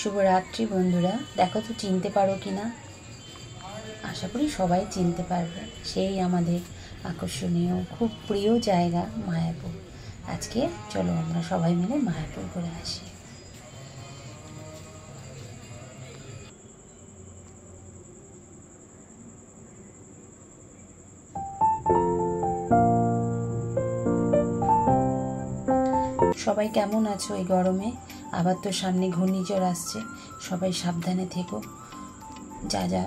শুভরাত্রি বন্ধুরা। দেখো তো চিনতে পারো কি না, আশা করি সবাই চিনতে পারবে। সেই আমাদের আকর্ষণীয় খুব প্রিয় জায়গা মায়াপুর। আজকে চলো আমরা সবাই মিলে মায়াপুর ঘুরে আসি। সবাই কেমন আছো এই গরমে? আবার তো সামনে ঘূর্ণিঝড় আসছে, সবাই সাবধানে থেকো। যা যা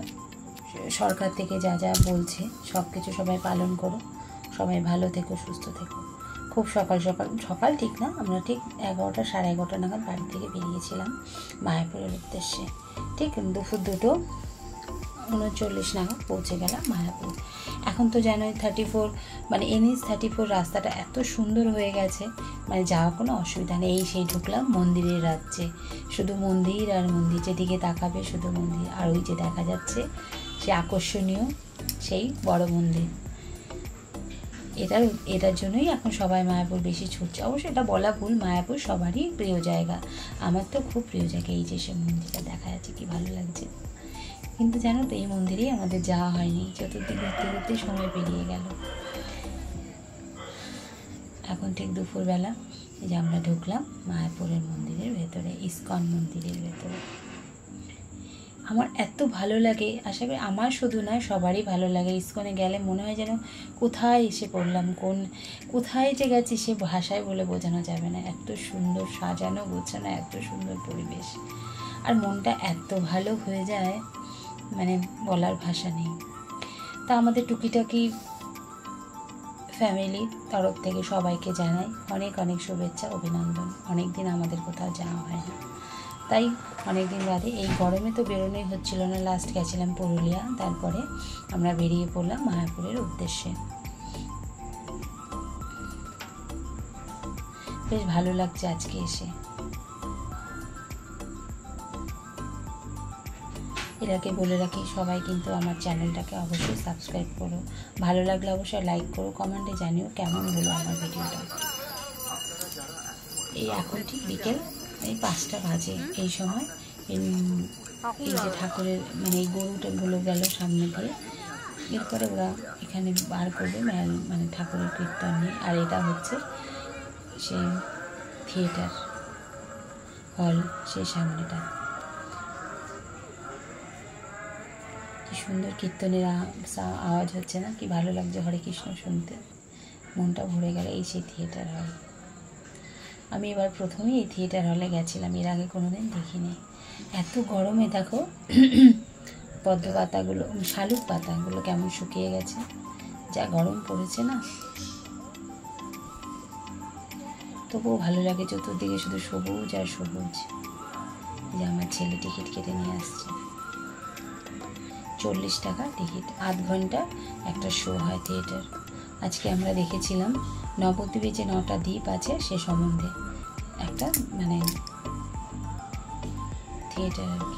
সরকার থেকে যা যা বলছে সব কিছু সবাই পালন করো। সবাই ভালো থেকো, সুস্থ থেকো। খুব সকাল সকাল ঠিক না, আমরা ঠিক 11টা সাড়ে 11টা নাগাদ বাড়ি থেকে বেরিয়েছিলাম মায়াপুরের উদ্দেশ্যে। ঠিক দুপুর 2:39 নাগাদ পৌঁছে গেলাম মায়াপুর। এখন তো জানোই 34 মানে NH 34 রাস্তাটা এত সুন্দর হয়ে গেছে, মানে যাওয়া কোনো অসুবিধা নেই। সেই ঢুকলাম মন্দিরের রাজ্যে, শুধু মন্দির আর মন্দির, যেদিকে তাকাবে শুধু মন্দির। আর ওই যে দেখা যাচ্ছে সে আকর্ষণীয় সেই বড় মন্দির, এটার জন্যই এখন সবাই মায়াপুর বেশি ছুটছে। অবশ্য এটা বলা ভুল, মায়াপুর সবারই প্রিয় জায়গা, আমার তো খুব প্রিয় জায়গা। এই যে সে মন্দিরটা দেখা যাচ্ছে কি ভালো লাগছে। কিন্তু জানো তো এই মন্দিরেই আমাদের যাওয়া হয়নি, চতুর্দিক ঘুরতে ঘুরতে সময় পেরিয়ে গেল। এখন ঠিক দুপুরবেলা এই যে আমরা ঢুকলাম মায়াপুরের মন্দিরের ভেতরে, ইস্কন মন্দিরের ভেতরে। আমার এত ভালো লাগে, আশা করি আমার শুধু নয় সবারই ভালো লাগে। ইস্কনে গেলে মনে হয় যেন কোথায় এসে পড়লাম, কোথায় যে গেছি সে ভাষায় বলে বোঝানো যাবে না। এত সুন্দর সাজানো গোছানো, এত সুন্দর পরিবেশ, আর মনটা এত ভালো হয়ে যায়, মানে বলার ভাষা নেই। তা আমাদের টুকিটাকি ফ্যামিলির তরফ থেকে সবাইকে জানাই অনেক অনেক শুভেচ্ছা, অভিনন্দন। অনেক দিন আমাদের কোথাও যাওয়া হয় না, তাই অনেক দিন বাদে এই গরমে তো বেরোনোই হচ্ছিল না। লাস্ট গেছিলাম পুরুলিয়া, তারপরে আমরা বেরিয়ে পড়লাম মায়াপুরের উদ্দেশ্যে। বেশ ভালো লাগছে আজকে এসে। এর আগে বলে রাখি, সবাই কিন্তু আমার চ্যানেলটাকে অবশ্যই সাবস্ক্রাইব করো, ভালো লাগলে অবশ্যই লাইক করো, কমেন্টে জানিও কেমন হলো আমার ভিডিওটা। এই এখন ঠিক বিকেল এই 5টা বাজে। এই সময় এই যে ঠাকুরের মানে এই গরুটাগুলো গেল সামনে দিয়ে, এরপরে ওরা এখানে বার করবে মানে ঠাকুরের কীর্তন নিয়ে। আর এটা হচ্ছে সেই থিয়েটার হল, সেই সামনেটা। কি সুন্দর কীর্তনের আওয়াজ হচ্ছে না, কি ভালো লাগছে হরে কৃষ্ণ শুনতে, মনটা ভরে গেল। এই সেই থিয়েটার হল। আমি এবার প্রথমেই এই থিয়েটার হলে গেছিলাম, এর আগে কোনোদিন দেখিনি। এত গরমে দেখো পদ্ম পাতাগুলো, শালুক পাতাগুলো কেমন শুকিয়ে গেছে, যা গরম পড়েছে না। তবুও ভালো লাগে, চতুর্দিকে শুধু সবুজ আর সবুজ। যে আমার ছেলে টিকিট কেটে নিয়ে আসছে, 40 টাকা টিকিট, আধ ঘন্টা একটা শো হয় থিয়েটার। আজকে আমরা দেখেছিলাম নবদ্বীপে যে 9টা দ্বীপ আছে সে সম্বন্ধে একটা মানে থিয়েটার আর কি।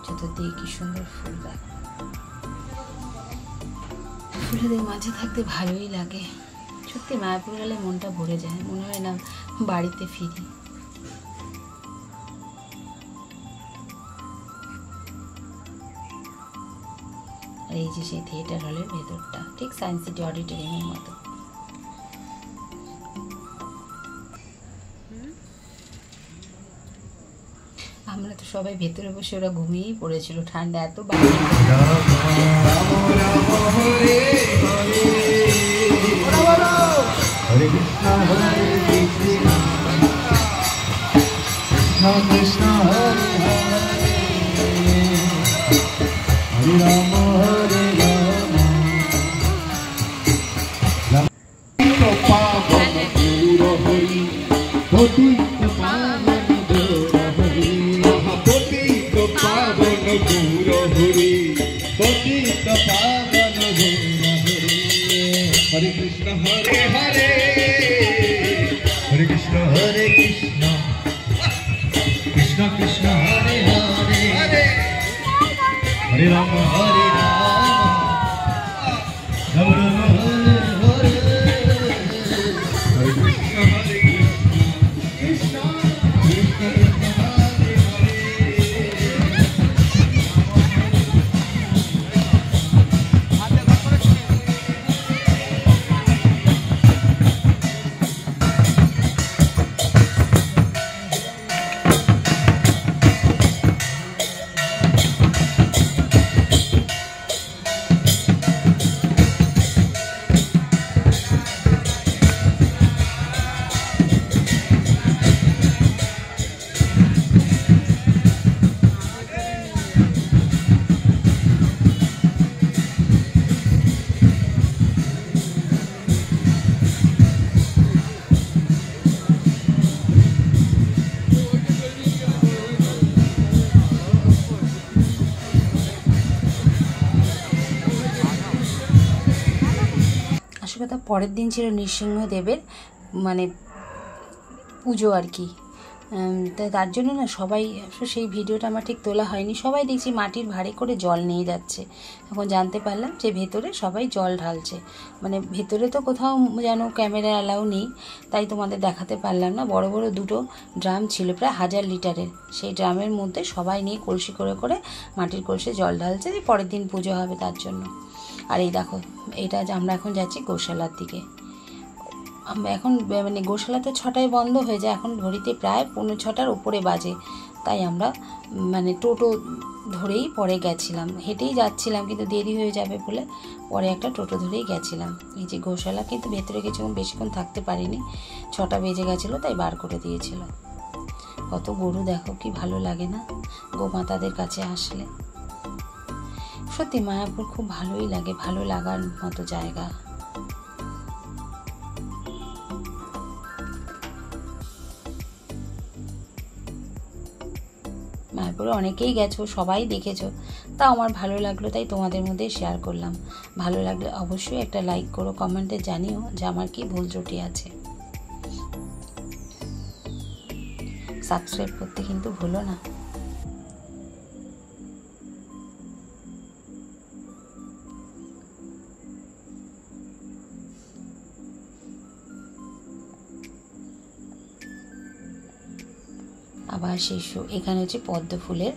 চতুর্দিকে কি সুন্দর ফুল গাছ, ফুলেদের মাঝে থাকতে ভালোই লাগে। সত্যি মায়াপুর গেলে মনটা ভরে যায়, মনে হয় না বাড়িতে ফিরি। আর এই যে সেই থিয়েটার হলের ভেতরটা ঠিক সায়েন্স সিটি অডিটোরিয়ামের মতো। আমরা তো সবাই ভেতরে বসে, ওরা ঘুমিয়েই পড়েছিল, ঠান্ডা এত বাইরে। Hare Krishna, Hare Hare, Hare Krishna, Hare Krishna, Krishna Krishna, Hare Hare, Hare Rama, Hare Rama, Rama Rama, Hare Hare, Hare Krishna, Hare Krishna. আসলে কথা পরের দিন ছিল নৃসিংহদেবের মানে পুজো আর কি। তার জন্য না সবাই, সেই ভিডিওটা আমার ঠিক তোলা হয়নি, সবাই দেখছি মাটির ভাঁড়ে করে জল নিয়ে যাচ্ছে। এখন জানতে পারলাম যে ভেতরে সবাই জল ঢালছে, মানে ভেতরে তো কোথাও যেন ক্যামেরা অ্যালাউ নেই, তাই তোমাদের দেখাতে পারলাম না। বড় বড় দুটো ড্রাম ছিল প্রায় 1000 লিটারের, সেই ড্রামের মধ্যে সবাই নিয়ে কলসি করে করে মাটির কলসে জল ঢালছে, যে পরের দিন পুজো হবে তার জন্য। আর এই দেখো, এটা আমরা এখন যাচ্ছি গোশালার দিকে। এখন মানে গোশালা তো 6টায় বন্ধ হয়ে যায়, এখন ঘড়িতে প্রায় 5:45 উপরে বাজে, তাই আমরা মানে টোটো ধরেই পরে গেছিলাম। হেঁটেই যাচ্ছিলাম কিন্তু দেরি হয়ে যাবে বলে পরে একটা টোটো ধরেই গেছিলাম। এই যে গোশালা, কিন্তু ভেতরে কিছুক্ষণ বেশিক্ষণ থাকতে পারিনি, 6টা বেজে গেছিলো, তাই বার করে দিয়েছিল। কত গরু দেখো, কি ভালো লাগে না গোমাতাদের কাছে আসলে। সত্যি মায়াপুর খুব ভালোই লাগে, ভালো লাগার মতো জায়গা। মায়াপুরে অনেকেই গেছো, সবাই দেখেছো, তা আমার ভালো লাগলো তাই তোমাদের মধ্যে শেয়ার করলাম। ভালো লাগলে অবশ্যই একটা লাইক করো, কমেন্টে জানিও যে আমার কি ভুল ত্রুটি আছে। সাবস্ক্রাইব করতে কিন্তু ভুলো না। আবার শিশু, এখানে হচ্ছে পদ্ম ফুলের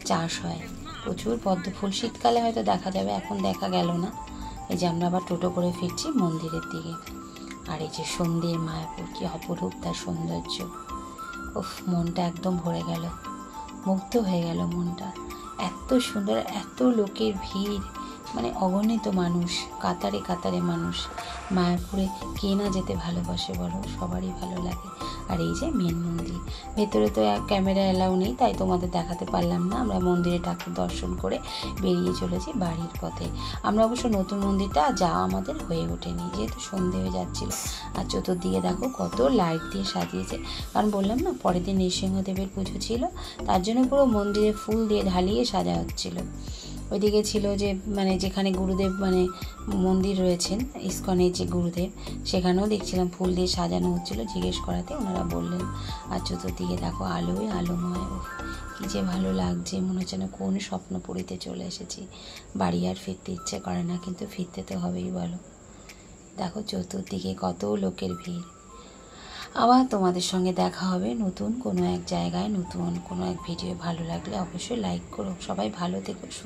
চাষ হয়, প্রচুর পদ্ম ফুল, শীতকালে হয়তো দেখা যাবে, এখন দেখা গেল না। এই যে আমরা আবার টোটো করে ফিরছি মন্দিরের দিকে। আর এই যে সন্ধ্যের মায়াপুর, কি অপরূপ তার সৌন্দর্য। উফ, মনটা একদম ভরে গেল, মুগ্ধ হয়ে গেল মনটা। এত সুন্দর, এত লোকের ভিড়, মানে অগণিত মানুষ, কাতারে কাতারে মানুষ। মায়াপুরে কে না যেতে ভালোবাসে বলো, সবারই ভালো লাগে। আর এই যে মেন মন্দির, ভেতরে তো ক্যামেরা অ্যালাউ নেই, তাই তোমাদের দেখাতে পারলাম না। আমরা মন্দিরে ঠাকুর দর্শন করে বেরিয়ে চলেছি বাড়ির পথে। আমরা অবশ্য নতুন মন্দিরটা যাওয়া আমাদের হয়ে ওঠেনি, যেহেতু সন্ধে হয়ে যাচ্ছিল। আর চতুর্দিকে দেখো কত লাইট দিয়ে সাজিয়েছে, কারণ বললাম না পরের দিন নৃসিংহদেবের পুজো ছিল, তার জন্য পুরো মন্দিরে ফুল দিয়ে ঢালিয়ে সাজা হচ্ছিল। ওইদিকে ছিল যে মানে যেখানে গুরুদেব মানে মন্দির রয়েছেন, ইস্কনের যে গুরুদেব, সেখানেও দেখছিলাম ফুল দিয়ে সাজানো হচ্ছিলো। জিজ্ঞেস করাতে ওনারা বললেন। আর চতুর্দিকে দেখো আলোয় আলোময়, কী যে ভালো লাগছে, মনে হচ্ছে না কোন স্বপ্নপুরীতে চলে এসেছি। বাড়ি আর ফিরতে ইচ্ছে করে না, কিন্তু ফিরতে তো হবেই বলো। দেখো চতুর্দিকে কত লোকের ভিড়। আবার তোমাদের সঙ্গে দেখা হবে নতুন কোনো এক জায়গায়, নতুন কোনো এক ভিডিও। ভালো লাগলে অবশ্যই লাইক করো। সবাই ভালো থেকো, সুস্থ